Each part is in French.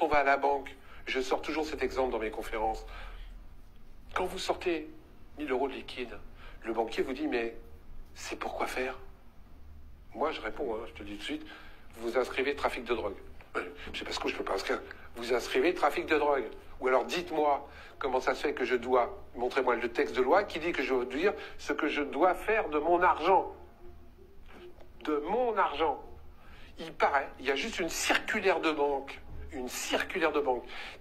on va à la banque, je sors toujours cet exemple dans mes conférences. Quand vous sortez 1000 euros de liquide, le banquier vous dit, mais c'est pour quoi faire? Moi, je réponds, je te le dis tout de suite, vous inscrivez trafic de drogue. Je sais pas ce que je peux pas inscrire. Vous inscrivez trafic de drogue. Ou alors dites-moi comment ça se fait que je dois, montrez-moi le texte de loi qui dit que je dois dire ce que je dois faire de mon argent. De mon argent. Il paraît, il y a juste une circulaire de banque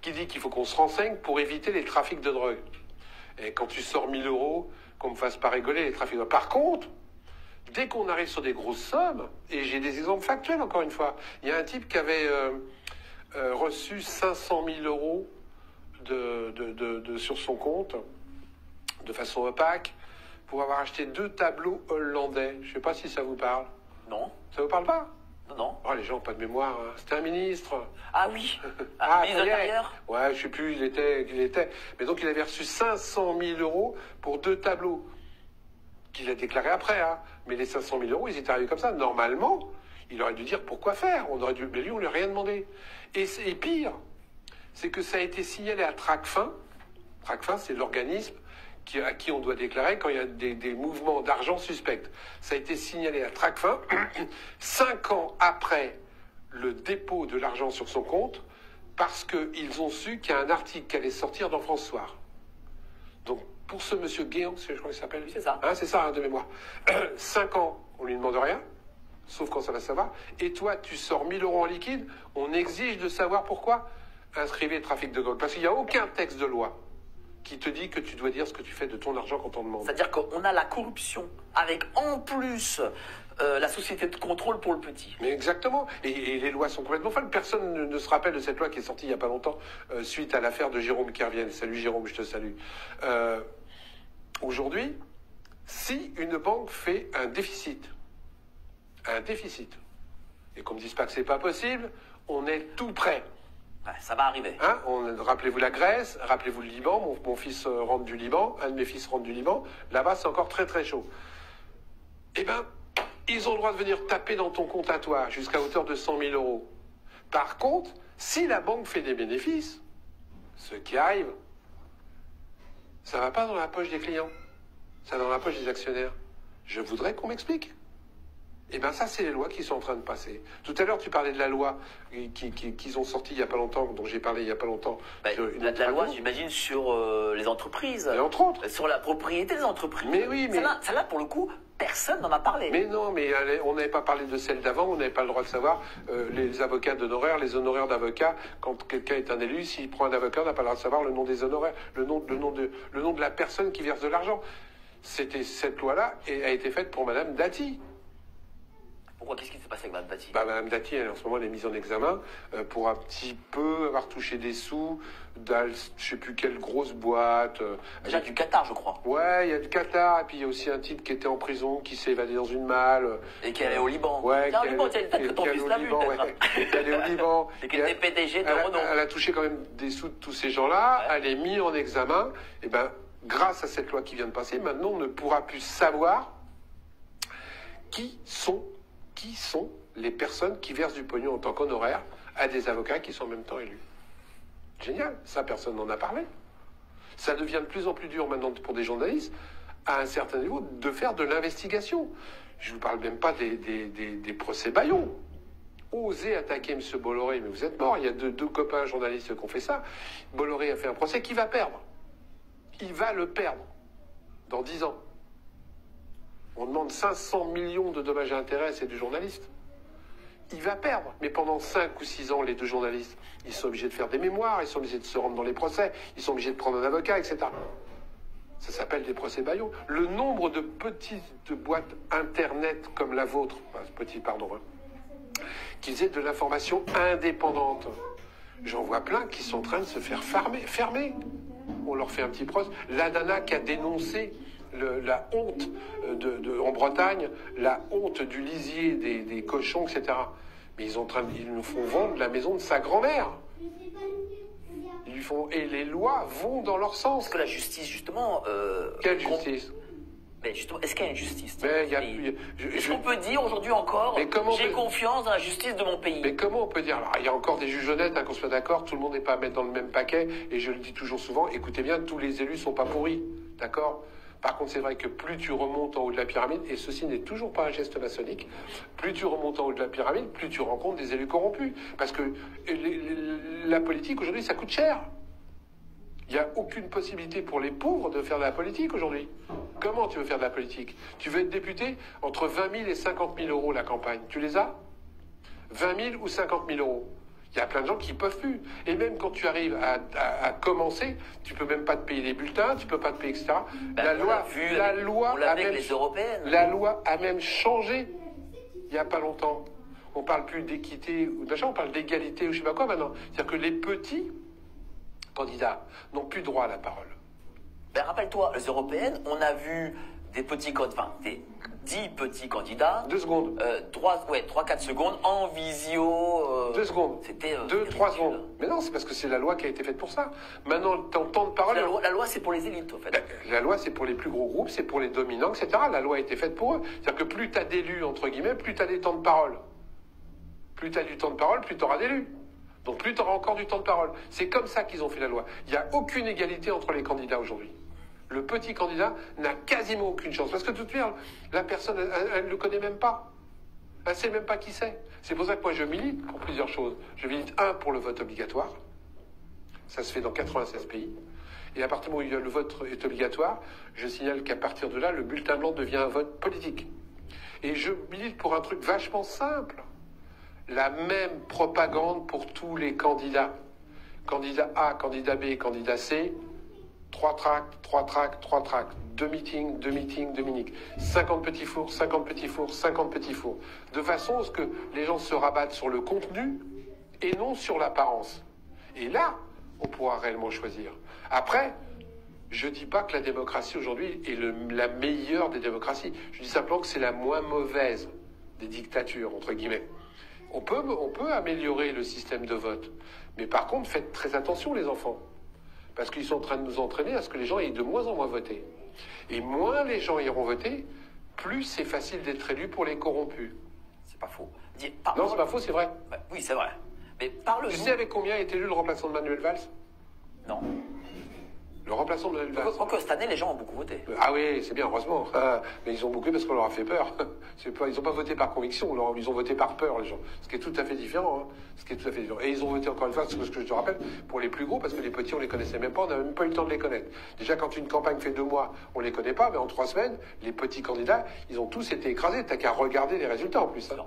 qui dit qu'il faut qu'on se renseigne pour éviter les trafics de drogue. Et quand tu sors 1000 euros, qu'on me fasse pas rigoler les trafics de drogue. Par contre, dès qu'on arrive sur des grosses sommes, et j'ai des exemples factuels encore une fois, il y a un type qui avait reçu 500 000 euros sur son compte, de façon opaque, pour avoir acheté 2 tableaux hollandais. Je ne sais pas si ça vous parle. Non. Ça vous parle pas? Non. Oh, les gens n'ont pas de mémoire. Hein. C'était un ministre. Ah oui. Ministre de l'Intérieur. Ouais, je sais plus, il était. Mais donc il avait reçu 500 000 euros pour 2 tableaux. Qu'il a déclaré après, hein. Mais les 500 000 euros, ils étaient arrivés comme ça. Normalement, il aurait dû dire pourquoi faire. Mais lui, on lui a rien demandé. Et pire, c'est que ça a été signalé à Tracfin. Tracfin, c'est l'organisme à qui on doit déclarer quand il y a des mouvements d'argent suspects. Ça a été signalé à Tracfin 5 ans après le dépôt de l'argent sur son compte, parce qu'ils ont su qu'il y a un article qui allait sortir dans France Soir. Donc, pour ce monsieur Guéant, je crois qu'il s'appelle. C'est ça. Hein, c'est ça, de mémoire. 5 ans, on lui demande rien, sauf quand ça va savoir. Et toi, tu sors 1000 euros en liquide, on exige de savoir pourquoi. Inscrivez le trafic de drogue. Parce qu'il n'y a aucun texte de loi qui te dit que tu dois dire ce que tu fais de ton argent quand on demande. C'est-à-dire qu'on a la corruption, avec en plus la société de contrôle pour le petit. Mais exactement. Et les lois sont complètement folles. Personne ne se rappelle de cette loi qui est sortie il n'y a pas longtemps, suite à l'affaire de Jérôme Kerviel. Salut Jérôme, je te salue. Aujourd'hui, si une banque fait un déficit, et qu'on ne me dise pas que c'est pas possible, on est tout prêt. Ouais, ça va arriver. Hein, rappelez-vous la Grèce, rappelez-vous le Liban, mon fils rentre du Liban, un de mes fils rentre du Liban, là-bas c'est encore très très chaud. Eh ben, ils ont le droit de venir taper dans ton compte à toi, jusqu'à hauteur de 100 000 euros. Par contre, si la banque fait des bénéfices, ce qui arrive, ça va pas dans la poche des clients, ça va dans la poche des actionnaires. Je voudrais qu'on m'explique. Eh bien, ça, c'est les lois qui sont en train de passer. Tout à l'heure, tu parlais de la loi qu'ils ont sortie il n'y a pas longtemps, dont j'ai parlé il n'y a pas longtemps. La loi, j'imagine, sur les entreprises. Et entre autres. Sur la propriété des entreprises. Mais oui, mais... Celle-là, pour le coup, personne n'en a parlé. Mais non, mais on n'avait pas parlé de celle d'avant, on n'avait pas le droit de savoir les avocats d'honoraires, les honoraires d'avocats. Quand quelqu'un est un élu, s'il prend un avocat, on n'a pas le droit de savoir le nom des honoraires, le nom de la personne qui verse de l'argent. Cette loi-là a été faite pour Madame Dati. Pourquoi? Qu'est-ce qui s'est passé avec Mme Dati? Mme Dati, en ce moment, elle est mise en examen pour un petit peu avoir touché des sous dans je sais plus quelle grosse boîte. Déjà du Qatar, je crois. Ouais, il y a du Qatar, et puis il y a aussi un type qui était en prison, qui s'est évadé dans une malle. Et qui allait au Liban. Ouais, au Liban, tiens, peut-être que ton fils l'a vu, peut-être. Qui allait au Liban. Et qui était PDG de Renault. Elle a touché quand même des sous de tous ces gens-là, ouais. Elle est mise en examen, et ben, grâce à cette loi qui vient de passer, maintenant on ne pourra plus savoir qui sont les personnes qui versent du pognon en tant qu'honoraire à des avocats qui sont en même temps élus. Génial, ça personne n'en a parlé. Ça devient de plus en plus dur maintenant pour des journalistes, à un certain niveau, de faire de l'investigation. Je ne vous parle même pas des procès Bayon. Osez attaquer M. Bolloré, mais vous êtes mort. Il y a deux copains journalistes qui ont fait ça. Bolloré a fait un procès qu'il va perdre. Il va le perdre dans 10 ans. On demande 500 millions de dommages et intérêts, c'est du journaliste. Il va perdre. Mais pendant 5 ou 6 ans, les 2 journalistes, ils sont obligés de faire des mémoires, ils sont obligés de se rendre dans les procès, ils sont obligés de prendre un avocat, etc. Ça s'appelle des procès Bayon. Le nombre de petites boîtes Internet comme la vôtre, qui faisaient de l'information indépendante. J'en vois plein qui sont en train de se faire fermer. On leur fait un petit procès. La nana qui a dénoncé la honte en Bretagne, la honte du lisier des cochons, etc. Mais ils nous font vendre la maison de sa grand-mère. Et les lois vont dans leur sens. Parce que la justice, justement... Quelle justice? Mais justement, est-ce qu'il y a une justice? Mais est-ce qu'on peut dire aujourd'hui encore, j'ai confiance dans la justice de mon pays? Mais comment on peut dire? Alors, il y a encore des juges honnêtes, hein, qu'on soit d'accord, tout le monde n'est pas à mettre dans le même paquet, et je le dis toujours souvent, écoutez bien, tous les élus sont pas pourris, d'accord? Par contre, c'est vrai que plus tu remontes en haut de la pyramide, et ceci n'est toujours pas un geste maçonnique, plus tu remontes en haut de la pyramide, plus tu rencontres des élus corrompus. Parce que la politique, aujourd'hui, ça coûte cher. Il n'y a aucune possibilité pour les pauvres de faire de la politique aujourd'hui. Comment tu veux faire de la politique? Tu veux être député? Entre 20 000 et 50 000 euros la campagne. Tu les as? 20 000 ou 50 000 euros. Il y a plein de gens qui ne peuvent plus. Et même quand tu arrives à commencer, tu peux même pas te payer les bulletins, tu peux pas te payer, etc. La loi a même changé il n'y a pas longtemps. On parle plus d'équité ou d'achat, on parle d'égalité ou je sais pas quoi maintenant. C'est-à-dire que les petits candidats n'ont plus droit à la parole. Ben, rappelle-toi, les européennes, on a vu des petits candidats, des 10 petits candidats. 2 secondes. 3-4 secondes en visio. 2 secondes. C'était 2-3 secondes. Mais non, c'est parce que c'est la loi qui a été faite pour ça. Maintenant, ton temps de parole. La loi, c'est pour les élites, en fait. La loi, c'est pour les plus gros groupes, c'est pour les dominants, etc. La loi a été faite pour eux. C'est-à-dire que plus tu as d'élus, entre guillemets, plus tu as des temps de parole. Plus tu as du temps de parole, plus tu auras d'élus. Donc plus tu auras encore du temps de parole. C'est comme ça qu'ils ont fait la loi. Il n'y a aucune égalité entre les candidats aujourd'hui. Le petit candidat n'a quasiment aucune chance. Parce que de toute façon, la personne, elle ne le connaît même pas. Elle ne sait même pas qui c'est. C'est pour ça que moi, je milite pour plusieurs choses. Je milite, pour le vote obligatoire. Ça se fait dans 96 pays. Et à partir du moment où le vote est obligatoire, je signale qu'à partir de là, le bulletin blanc devient un vote politique. Et je milite pour un truc vachement simple. La même propagande pour tous les candidats. Candidat A, candidat B, candidat C. 3 tracts, 3 tracts, 3 tracts, 2 meetings, 2 meetings, 2 meetings, 50 petits fours, 50 petits fours, 50 petits fours, de façon à ce que les gens se rabattent sur le contenu et non sur l'apparence. Et là, on pourra réellement choisir. Après, je ne dis pas que la démocratie aujourd'hui est la meilleure des démocraties. Je dis simplement que c'est la moins mauvaise des dictatures, entre guillemets. On peut améliorer le système de vote. Mais par contre, faites très attention, les enfants. Parce qu'ils sont en train de nous entraîner à ce que les gens aient de moins en moins voté. Et moins les gens iront voter, plus c'est facile d'être élu pour les corrompus. C'est pas faux. Non, c'est pas faux, c'est vrai. Bah, oui, c'est vrai. Mais parle-nous. Tu sais avec combien est élu le remplaçant de Manuel Valls? Non. Le remplaçant de Manuel Valls. Encore cette année, les gens ont beaucoup voté. Ah oui, c'est bien, heureusement. Mais ils ont beaucoup parce qu'on leur a fait peur. Ils n'ont pas voté par conviction, ils ont voté par peur, les gens. Ce qui est tout à fait différent. Hein. Et ils ont voté, encore une fois, ce que je te rappelle, pour les plus gros, parce que les petits, on les connaissait même pas, on n'a même pas eu le temps de les connaître. Déjà, quand une campagne fait 2 mois, on les connaît pas, mais en 3 semaines, les petits candidats, ils ont tous été écrasés. T'as qu'à regarder les résultats en plus. Hein.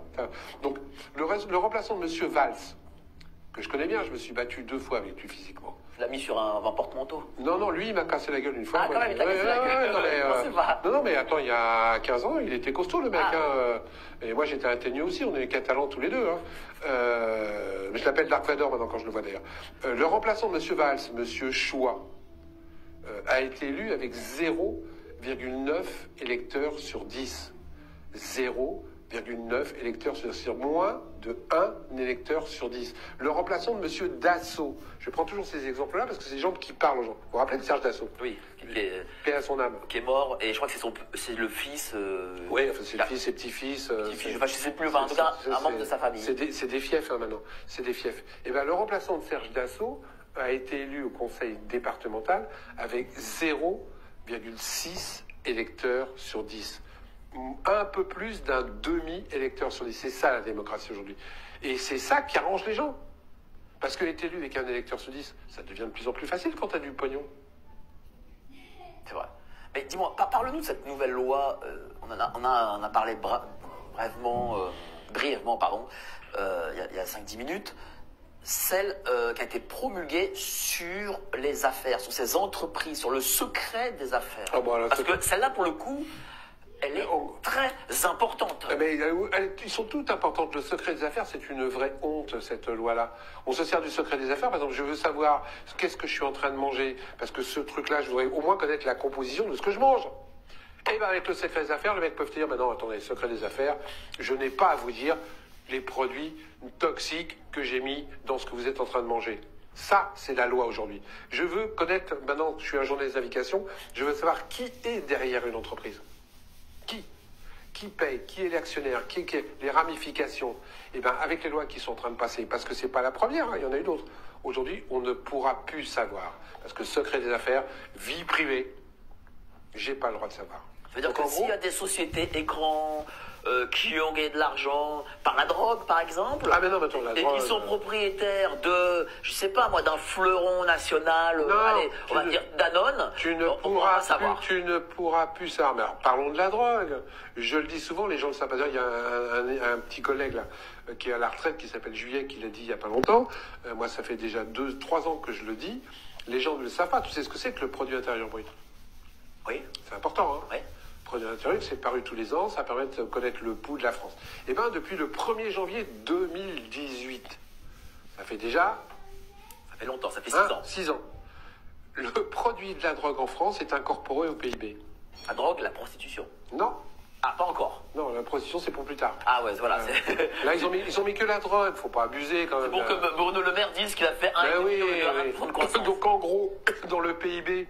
Donc, le remplaçant de M. Valls, que je connais bien, je me suis battu 2 fois avec lui physiquement. Tu l'as mis sur un porte-manteau? Non, lui, il m'a cassé la gueule une fois. Ah, quand même, il t'a cassé la gueule. Non, mais attends, il y a 15 ans, il était costaud, le mec. Hein. Et moi, j'étais un teigneux aussi, on est catalans tous les deux. Hein. Je l'appelle Dark Vador maintenant quand je le vois d'ailleurs. Le remplaçant de M. Valls, M. Choua, a été élu avec 0,9 électeurs sur 10. 0,9 électeurs sur moins de 1 électeur sur 10. Le remplaçant de M. Dassault, je prends toujours ces exemples-là parce que c'est des gens qui parlent aux gens. Vous vous rappelez de Serge Dassault? Oui. Paix à son âme. Qui est mort, et je crois que c'est le fils... Oui, enfin, c'est le fils et petit-fils. Je sais plus, enfin, en tout cas, un membre de sa famille. C'est des fiefs, hein, maintenant. C'est des fiefs. Et bien, le remplaçant de Serge Dassault a été élu au conseil départemental avec 0,6 électeurs sur 10. Un peu plus d'un demi-électeur sur 10. C'est ça la démocratie aujourd'hui. Et c'est ça qui arrange les gens. Parce que être élu avec un électeur sur 10, ça devient de plus en plus facile quand tu as du pognon. C'est vrai. Mais dis-moi, parle-nous de cette nouvelle loi. On en a parlé brièvement, il y a 5-10 minutes. Celle qui a été promulguée sur les affaires, sur ces entreprises, sur le secret des affaires. Ah bon, alors, parce que celle-là, pour le coup... Elle est très importante. Mais ils sont toutes importantes. Le secret des affaires, c'est une vraie honte, cette loi-là. On se sert du secret des affaires. Par exemple, je veux savoir qu'est-ce que je suis en train de manger. Parce que ce truc-là, je voudrais au moins connaître la composition de ce que je mange. Et bien, avec le secret des affaires, le mec peut te dire, mais non, attendez, secret des affaires, je n'ai pas à vous dire les produits toxiques que j'ai mis dans ce que vous êtes en train de manger. Ça, c'est la loi aujourd'hui. Je veux connaître, maintenant, je suis un journaliste d'investigation, je veux savoir qui est derrière une entreprise. Qui paye? Qui est l'actionnaire? Les ramifications? Eh bien, avec les lois qui sont en train de passer, parce que c'est pas la première, hein, il y en a eu d'autres. Aujourd'hui, on ne pourra plus savoir. Parce que secret des affaires, vie privée, j'ai pas le droit de savoir. Ça veut dire que s'il y a des sociétés écrans qui ont gagné de l'argent par la drogue, par exemple, ah mais non, mais attends, la et drogue, qui sont propriétaires de, je sais pas moi, d'un fleuron national, allez, on va dire Danone, tu ne pourras plus savoir. Mais alors, parlons de la drogue. Je le dis souvent, les gens ne le savent pas. Il y a un petit collègue là qui est à la retraite, qui s'appelle Juillet, qui l'a dit il y a pas longtemps. Moi, ça fait déjà 2-3 ans que je le dis. Les gens ne le savent pas. Tu sais ce que c'est que le produit intérieur brut? Oui. C'est important, hein? Oui. Le produit intérieur brut, c'est paru tous les ans, ça permet de connaître le pouls de la France. Eh bien, depuis le 1er janvier 2018, ça fait déjà... Ça fait longtemps, ça fait 6 ans. Le produit de la drogue en France est incorporé au PIB. La drogue, la prostitution? Non. Ah, pas encore. Non, la prostitution, c'est pour plus tard. Ah ouais, voilà. Là, ils ont mis que la drogue, faut pas abuser quand même. C'est pour que Bruno Le Maire dise qu'il a fait un million de fonds de croissance. Donc en gros, dans le PIB,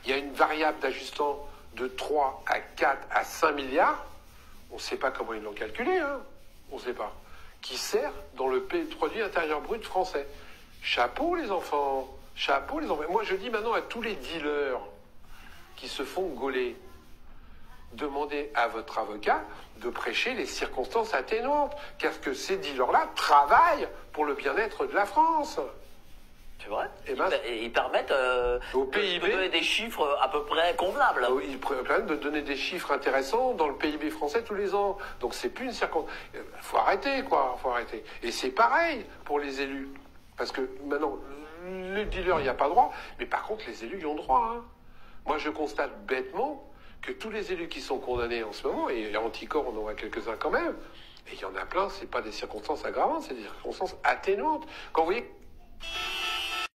il y a une variable d'ajustement de 3 à 4 à 5 milliards. On ne sait pas comment ils l'ont calculé, hein. On ne sait pas. Qui sert dans le produit intérieur brut français. Chapeau les enfants. Chapeau les enfants. Moi, je dis maintenant à tous les dealers qui se font gauler, demandez à votre avocat de prêcher les circonstances atténuantes, car que ces dealers-là travaillent pour le bien-être de la France. C'est vrai. Ils permettent au PIB, de donner des chiffres à peu près convenables. Ils permettent de donner des chiffres intéressants dans le PIB français tous les ans. Donc c'est plus une circonstance. Faut arrêter, quoi. Faut arrêter. Et c'est pareil pour les élus. Parce que maintenant, les dealers, il n'y a pas droit. Mais par contre, les élus y ont droit, hein. Moi, je constate bêtement que tous les élus qui sont condamnés en ce moment, et Anticor, on en voit quelques-uns quand même, et il y en a plein, c'est pas des circonstances aggravantes, c'est des circonstances atténuantes. Quand vous voyez